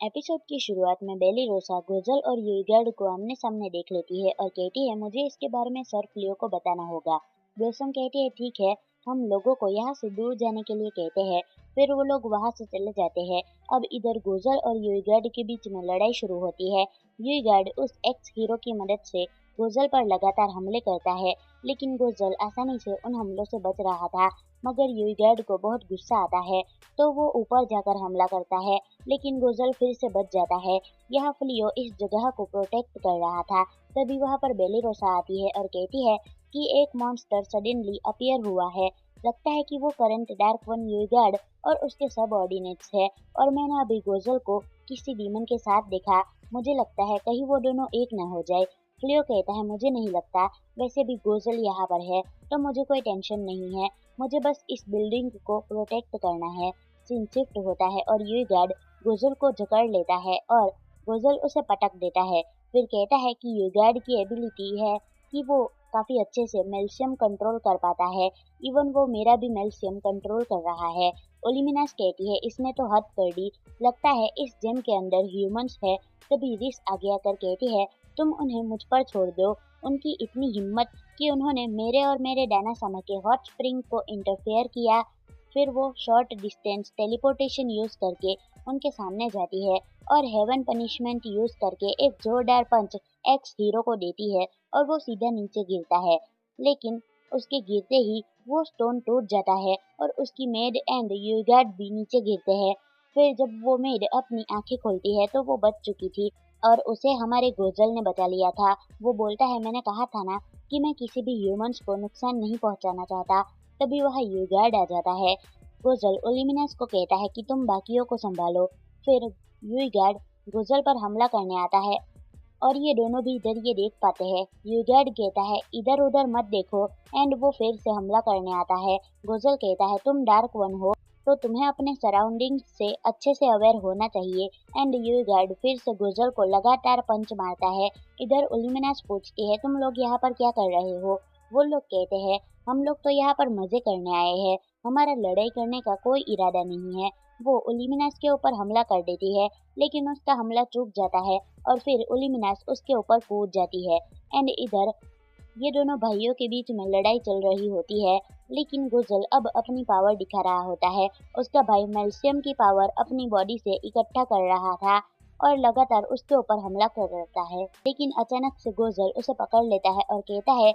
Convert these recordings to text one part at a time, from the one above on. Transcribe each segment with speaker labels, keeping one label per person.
Speaker 1: Episode की शुरुआत में बेली रोसा गोजल और यूइगर्ड को आमने सामने देख लेती है और कहती है मुझे इसके बारे में सर फ्लियो को बताना होगा। ब्लॉसम कहती है ठीक है, हम लोगों को यहाँ से दूर जाने के लिए कहते हैं। फिर वो लोग वहाँ से चले जाते हैं। अब इधर गोजल और यूइगर्ड के बीच में लड़ाई शुरू होती है। यूइगर्ड उस एक्स हीरो की मदद से गोजल पर लगातार हमले करता है, लेकिन गोजल आसानी से उन हमलों से बच रहा था। मगर यूइगर्ड को बहुत गुस्सा आता है, तो वो ऊपर जाकर हमला करता है, लेकिन गोजल फिर से बच जाता है। यहाँ फ्लियो इस जगह को प्रोटेक्ट कर रहा था। तभी वहाँ पर बेलिरोसा आती है और कहती है कि एक मॉन्स्टर सडनली अपीयर हुआ है। लगता है कि वो करंट डार्क वन यूगार्ड और उसके सबऑर्डिनेट्स है, और मैंने अभी गोजल को किसी डीमन के साथ देखा। मुझे लगता है कहीं वो दोनों एक न हो जाए। फ्लियो कहता है मुझे नहीं लगता, वैसे भी गोजल यहाँ पर है तो मुझे कोई टेंशन नहीं है। मुझे बस इस बिल्डिंग को प्रोटेक्ट करना है। सीन शिफ्ट होता है और यूगार्ड गोजल को जकड़ लेता है और गोजल उसे पटक देता है। फिर कहता है कि यूगार्ड की एबिलिटी है कि वो काफी अच्छे से मेल्शियम कंट्रोल कर पाता है। इवन वो मेरा भी मेल्शियम कंट्रोल कर रहा है। ओलिमिनास कहती है इसने तो हद कर दी, लगता है इस जेम के अंदर ह्यूमंस है। तभी रिस आगे आकर कहती है तुम उन्हें मुझ पर छोड़ दो। उनकी इतनी हिम्मत कि उन्होंने मेरे और मेरे डायना sama के हॉट स्प्रिंग को इंटरफेयर किया। फिर वो शॉर्ट डिस्टेंस टेलीपोर्टेशन यूज करके उनके सामने जाती है और हेवन पनिशमेंट यूज करके एक जोरदार पंच एक्स हीरो को देती है और वो सीधा नीचे गिरता है। लेकिन उसके गिरते ही वो स्टोन टूट जाता है और उसकी मेड एंड यूगार्ड भी नीचे गिरते हैं। फिर जब वो मेड अपनी आंखें खोलती है तो वो बच चुकी थी और उसे हमारे गोजल ने बचा लिया था। वो बोलता है मैंने कहा था ना कि मैं किसी भी ह्यूमंस को नुकसान नहीं पहुंचाना चाहता। तभी वह यूगार्ड आ जाता है। गोजल ओलिमिनस को कहता है कि तुम बाकियों को संभालो। फिर यूगार्ड गोजल पर हमला करने आता है और ये दोनों भी इधर ये देख पाते हैं। यूगार्ड कहता है इधर उधर मत देखो एंड वो फिर से हमला करने आता है। गोजल कहता है तुम डार्क वन हो तो तुम्हें अपने सराउंडिंग से अच्छे से अवेयर होना चाहिए। एंड यूगार्ड फिर से गोजल को लगातार पंच मारता है। इधर ओलिमिनस पूछती है तुम लोग यहाँ पर क्या कर रहे हो। वो लोग कहते हैं हम लोग तो यहाँ पर मजे करने आए हैं, हमारा लड़ाई करने का कोई इरादा नहीं है। वो ओलिमिनस के ऊपर हमला कर देती है, लेकिन उसका हमला चूक जाता है और फिर ओलिमिनस उसके ऊपर कूद जाती है। एंड इधर ये दोनों भाइयों के बीच में लड़ाई चल रही होती है, लेकिन गोजल अब अपनी पावर दिखा रहा होता है। उसका भाई मेल्शियम की पावर अपनी बॉडी से इकट्ठा कर रहा था और लगातार उसके ऊपर हमला कर रहता है, लेकिन अचानक से गोजल उसे पकड़ लेता है और कहता है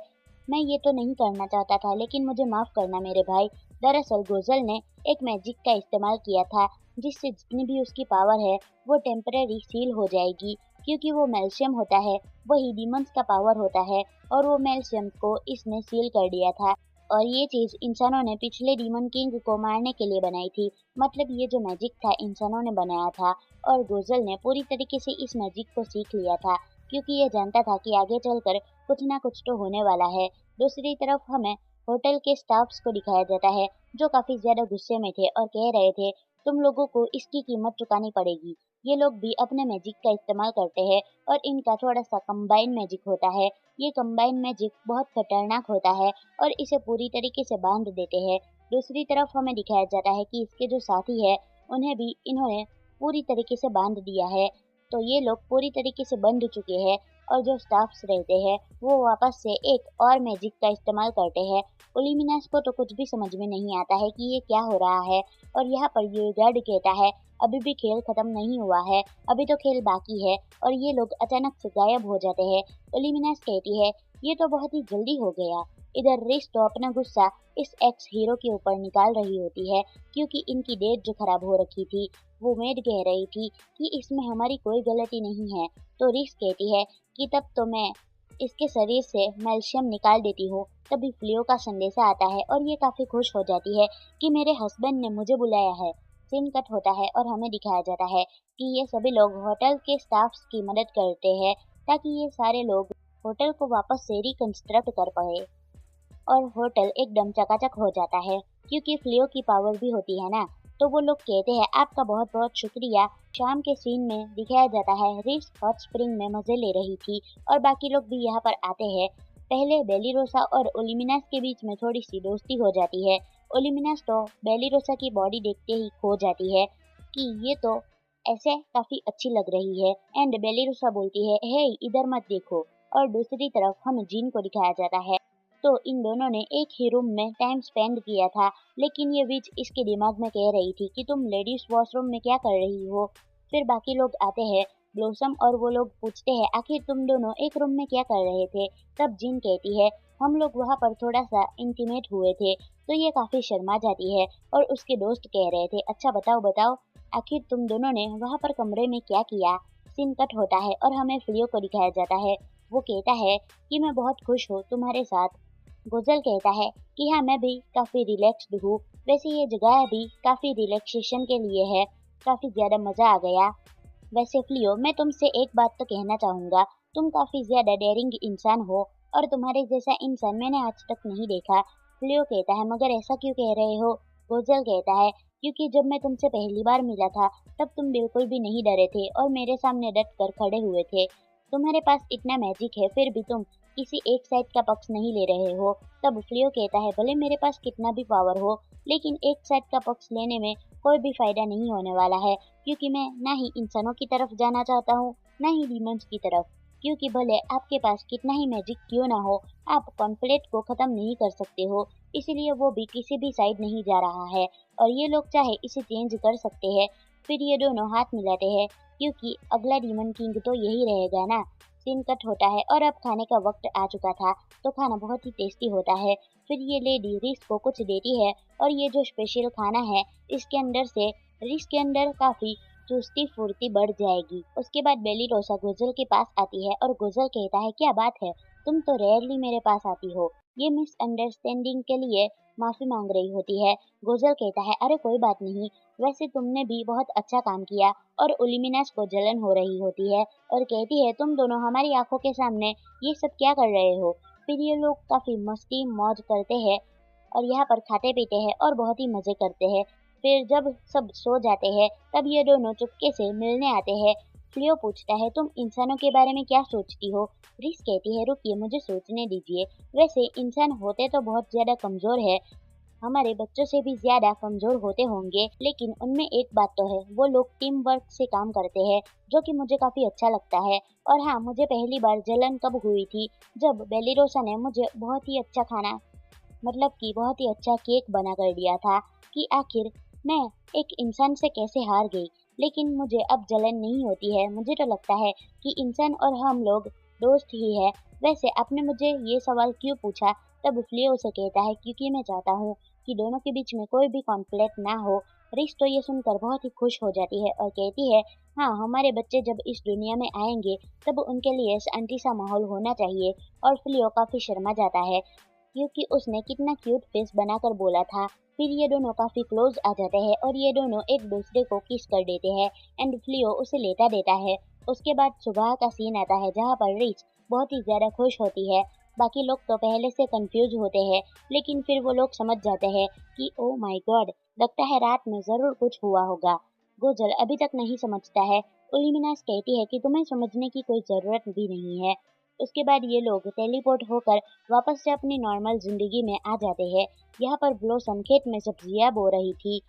Speaker 1: मैं ये तो नहीं करना चाहता था, लेकिन मुझे माफ करना मेरे भाई। दरअसल गोजल ने एक मैजिक का इस्तेमाल किया था जिससे जितनी भी उसकी पावर है वो टेम्परेरी सील हो जाएगी, क्योंकि वो मेल्शियम होता है वही डीमंस का पावर होता है और वो मेल्शियम को इसने सील कर दिया था। और ये चीज इंसानों ने पिछले डीमन किंग को मारने के लिए बनाई थी। मतलब ये जो मैजिक था इंसानों ने बनाया था और गोजल ने पूरी तरीके से इस मैजिक को सीख लिया था, क्योंकि ये जानता था कि आगे चलकर कुछ ना कुछ तो होने वाला है। दूसरी तरफ हमें होटल के स्टाफ्स को दिखाया जाता है जो काफी ज्यादा गुस्से में थे और कह रहे थे तुम लोगों को इसकी कीमत चुकानी पड़ेगी। ये लोग भी अपने मैजिक का इस्तेमाल करते हैं और इनका थोड़ा सा कंबाइन मैजिक होता है। ये कंबाइन मैजिक बहुत खतरनाक होता है और इसे पूरी तरीके से बांध देते हैं। दूसरी तरफ हमें दिखाया जाता है कि इसके जो साथी है उन्हें भी इन्होंने पूरी तरीके से बांध दिया है, तो ये लोग पूरी तरीके से बंध चुके हैं। और जो स्टाफ्स रहते हैं वो वापस से एक और मैजिक का इस्तेमाल करते हैं। ओलिमिनस को तो कुछ भी समझ में नहीं आता है कि ये क्या हो रहा है, और यहाँ पर यूगार्ड कहता है अभी भी खेल खत्म नहीं हुआ है, अभी तो खेल बाकी है। और ये लोग अचानक से गायब हो जाते हैं। ओलिमिनस कहती है ये तो बहुत ही जल्दी हो गया। इधर रिस तो अपना गुस्सा इस एक्स हीरो के ऊपर निकाल रही होती है, क्योंकि इनकी डेट जो खराब हो रखी थी वो मेड कह रही थी कि इसमें हमारी कोई गलती नहीं है। तो रिस कहती है कि तब तो मैं इसके शरीर से मेल्शियम निकाल देती हूँ। तभी फ्लियो का संदेशा आता है और ये काफी खुश हो जाती है कि मेरे हस्बैंड ने मुझे बुलाया है। सीन कट होता है और हमें दिखाया जाता है कि ये सभी लोग होटल के स्टाफ्स की मदद करते हैं ताकि ये सारे लोग होटल को वापस से रिकंस्ट्रक्ट कर पाए और होटल एकदम चकाचक हो जाता है, क्योंकि फ्लियो की पावर भी होती है ना। तो वो लोग कहते हैं आपका बहुत बहुत शुक्रिया। शाम के सीन में दिखाया जाता है रिस हॉट स्प्रिंग में मजे ले रही थी और बाकी लोग भी यहाँ पर आते हैं। पहले बेलिरोसा और ओलिमिनस के बीच में थोड़ी सी दोस्ती हो जाती है। ओलिमिनस तो बेलिरोसा की बॉडी देखते ही खो जाती है कि ये तो ऐसे काफी अच्छी लग रही है। एंड बेलिरुसा बोलती है, हे इधर मत देखो। और दूसरी तरफ हमें जीन को दिखाया जाता है। तो इन दोनों ने एक ही रूम में टाइम स्पेंड किया था, लेकिन ये विच इसके दिमाग में कह रही थी कि तुम लेडीज वॉशरूम में क्या कर रही हो। फिर बाकी लोग आते हैं, ब्लॉसम, और वो लोग पूछते हैं आखिर तुम दोनों एक रूम में क्या कर रहे थे। तब जीन कहती है, हम लोग वहाँ पर थोड़ा सा इंटीमेट हुए थे। तो ये काफी शर्मा जाती है और उसके दोस्त कह रहे थे, अच्छा बताओ बताओ, आखिर तुम दोनों ने वहाँ पर कमरे में क्या किया। सीन कट होता है और हमें फ्लियो को दिखाया जाता है। वो कहता है कि मैं बहुत खुश हूँ तुम्हारे साथ। गुजल कहता है कि हाँ, मैं भी काफी रिलैक्स्ड हूँ। वैसे ये जगह भी काफी रिलैक्सेशन के लिए है, काफी ज्यादा मजा आ गया। वैसे फ्लियो, मैं तुमसे एक बात तो कहना चाहूंगा, तुम काफी ज्यादा डेयरिंग इंसान हो और तुम्हारे जैसा इंसान मैंने आज तक नहीं देखा। फ्लियो कहता है, मगर ऐसा क्यों कह रहे हो। गुजल कहता है, क्योंकि जब मैं तुमसे पहली बार मिला था तब तुम बिल्कुल भी नहीं डरे थे और मेरे सामने डट कर खड़े हुए थे। तुम्हारे पास इतना मैजिक है, फिर भी तुम किसी एक साइड का पक्ष नहीं ले रहे हो। तब फ्लियो कहता है, भले मेरे पास कितना भी पावर हो, लेकिन एक साइड का पक्ष लेने में कोई भी फायदा नहीं होने वाला है, क्योंकि मैं ना ही इंसानों की तरफ जाना चाहता हूँ, ना ही डीमंस की तरफ। क्योंकि भले आपके पास कितना ही मैजिक क्यों ना हो, आप कॉन्फ्लिक्ट को खत्म नहीं कर सकते हो। इसलिए वो भी किसी भी साइड नहीं जा रहा है और ये लोग चाहे इसे चेंज कर सकते हैं। फिर ये दोनों हाथ मिलाते हैं, क्योंकि अगला डीमन किंग तो यही रहेगा ना। सीन कट होता है और अब खाने का वक्त आ चुका था, तो खाना बहुत ही टेस्टी होता है। फिर ये लेडी रिस को कुछ देती है और ये जो स्पेशल खाना है, इसके अंदर से रिस के अंदर काफी चुस्ती फुर्ती बढ़ जाएगी। उसके बाद बेली रोसा गुजल के पास आती है और गुजल कहता है, क्या बात है, तुम तो रेयरली मेरे पास आती हो। ये मिसअंडरस्टैंडिंग के लिए माफी मांग रही होती है। गुजल कहता है, अरे कोई बात नहीं, वैसे तुमने भी बहुत अच्छा काम किया। और उलिमिनस को जलन हो रही होती है और कहती है, तुम दोनों हमारी आंखों के सामने ये सब क्या कर रहे हो। फिर ये लोग काफी मस्ती मौज करते हैं और यहाँ पर खाते पीते हैं और बहुत ही मजे करते हैं। फिर जब सब सो जाते हैं तब ये दोनों चुपके से मिलने आते हैं। फ्लियो पूछता है, तुम इंसानों के बारे में क्या सोचती हो। रिस कहती है, रुकिए मुझे सोचने दीजिए। वैसे इंसान होते तो बहुत ज्यादा कमजोर है, हमारे बच्चों से भी ज्यादा कमजोर होते होंगे, लेकिन उनमें एक बात तो है, वो लोग टीम वर्क से काम करते हैं, जो कि मुझे काफी अच्छा लगता है। और हाँ, मुझे पहली बार जलन कब हुई थी, जब बेलिरोसा ने मुझे बहुत ही अच्छा खाना, मतलब कि बहुत ही अच्छा केक बना कर दिया था, कि आखिर मैं एक इंसान से कैसे हार गई। लेकिन मुझे अब जलन नहीं होती है, मुझे तो लगता है कि इंसान और हम लोग दोस्त ही है। वैसे आपने मुझे ये सवाल क्यों पूछा। तब फ्लियो उसे कहता है, क्योंकि मैं चाहता हूँ कि दोनों के बीच में कोई भी कॉन्फ्लिक्ट ना हो। रिश तो ये सुनकर बहुत ही खुश हो जाती है और कहती है, हाँ, हमारे बच्चे जब इस दुनिया में आएंगे तब उनके लिए शांति सा माहौल होना चाहिए। और फ्लियो काफी शर्मा जाता है, क्योंकि उसने कितना क्यूट फेस बनाकर बोला था। फिर ये दोनों काफी क्लोज आ जाते हैं और ये दोनों एक दूसरे को किस कर देते हैं एंड फ्लियो उसे लेटा देता है। उसके बाद सुबह का सीन आता है, जहाँ पर रिच बहुत ही ज्यादा खुश होती है। बाकी लोग तो पहले से कंफ्यूज होते हैं, लेकिन फिर वो लोग समझ जाते हैं कि ओ माय गॉड, लगता है रात में जरूर कुछ हुआ होगा। गोजल अभी तक नहीं समझता है। उलिमिनास कहती है कि तुम्हें समझने की कोई जरूरत भी नहीं है। उसके बाद ये लोग टेलीपोर्ट होकर वापस से अपनी नॉर्मल जिंदगी में आ जाते हैं। यहाँ पर ब्लॉसम खेत में सब्जियां बो रही थी।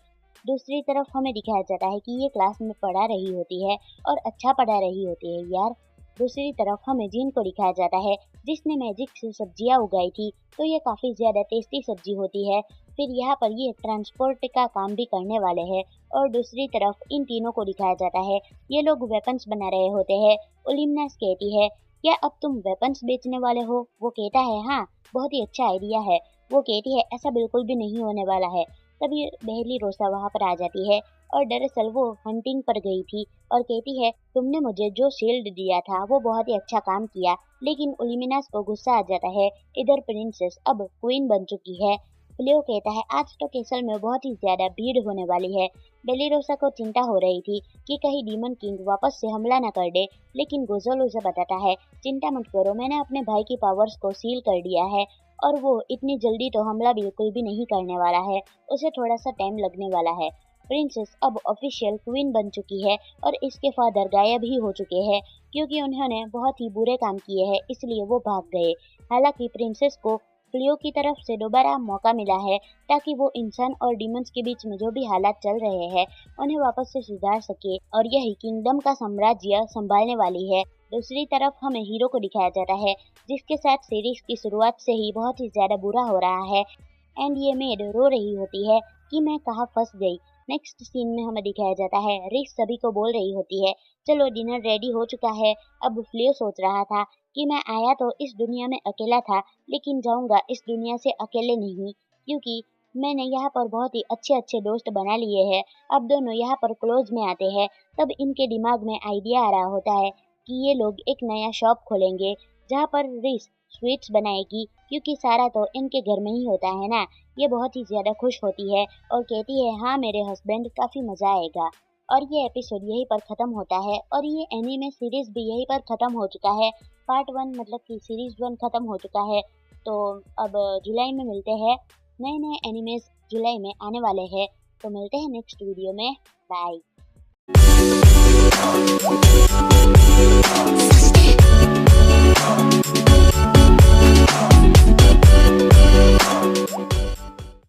Speaker 1: दूसरी तरफ हमें दिखाया जाता है कि ये क्लास में पढ़ा रही होती है और अच्छा पढ़ा रही होती है यार। दूसरी तरफ हमें जीन को दिखाया जाता है, जिसने मैजिक से सब्जियां उगाई थी, तो ये काफी ज्यादा टेस्टी सब्जी होती है। फिर यहाँ पर ये ट्रांसपोर्ट का काम भी करने वाले हैं। और दूसरी तरफ इन तीनों को दिखाया जाता है, ये लोग वेपन्स बना रहे होते हैं। ओलिमनस कहती है, क्या अब तुम वेपन्स बेचने वाले हो। वो कहता है, हाँ, बहुत ही अच्छा आइडिया है। वो कहती है, ऐसा बिल्कुल भी नहीं होने वाला है। तभी बहली रोसा वहाँ पर आ जाती है और दरअसल वो हंटिंग पर गई थी और कहती है, तुमने मुझे जो शील्ड दिया था वो बहुत ही अच्छा काम किया। लेकिन उलिमिनास को गुस्सा आ जाता है, इधर प्रिंसेस अब क्वीन बन चुकी है। फ्लियो कहता है, आज तो केसल में बहुत ही ज्यादा भीड़ होने वाली है। बेलिरोसा को चिंता हो रही थी कि कहीं डीमन किंग वापस से हमला न कर दे, लेकिन गुजल उसे बताता है, चिंता मत करो, मैंने अपने भाई की पावर्स को सील कर दिया है और वो इतनी जल्दी तो हमला बिल्कुल भी नहीं करने वाला है, उसे थोड़ा सा टाइम लगने वाला है। प्रिंसेस अब ऑफिशियल क्वीन बन चुकी है और इसके फादर गायब ही हो चुके हैं, क्योंकि उन्होंने बहुत ही बुरे काम किए हैं, इसलिए वो भाग गए। हालांकि प्रिंसेस को फ्लियो की तरफ से दोबारा मौका मिला है ताकि वो इंसान और डीमंस के बीच में जो भी हालात चल रहे हैं उन्हें वापस से सुधार सके और यही किंगडम का साम्राज्य संभालने वाली है। दूसरी तरफ हमें हीरो को दिखाया जाता है जिसके साथ सीरीज की शुरुआत से ही बहुत ही ज्यादा बुरा हो रहा है एंड ये मेड रो रही होती है कि मैं कहाँ फंस गई। नेक्स्ट सीन में हमें दिखाया जाता है रिस सभी को बोल रही होती है चलो डिनर रेडी हो चुका है। अब फ्लियो सोच रहा था कि मैं आया तो इस दुनिया में अकेला था लेकिन जाऊंगा इस दुनिया से अकेले नहीं, क्योंकि मैंने यहाँ पर बहुत ही अच्छे अच्छे दोस्त बना लिए हैं। अब दोनों यहाँ पर क्लोज में आते हैं तब इनके दिमाग में आइडिया आ रहा होता है कि ये लोग एक नया शॉप खोलेंगे जहाँ पर रिस स्वीट्स बनाएगी, क्योंकि सारा तो इनके घर में ही होता है ना। ये बहुत ही ज्यादा खुश होती है और कहती है हाँ मेरे हस्बैंड, काफी मजा आएगा। और ये एपिसोड यहीं पर खत्म होता है और ये एनीमे सीरीज भी यहीं पर खत्म हो चुका है। पार्ट 1 मतलब कि सीरीज 1 खत्म हो चुका है। तो अब जुलाई में मिलते हैं, नए नए एनिमेज जुलाई में आने वाले हैं। तो मिलते हैं नेक्स्ट वीडियो में, बाय।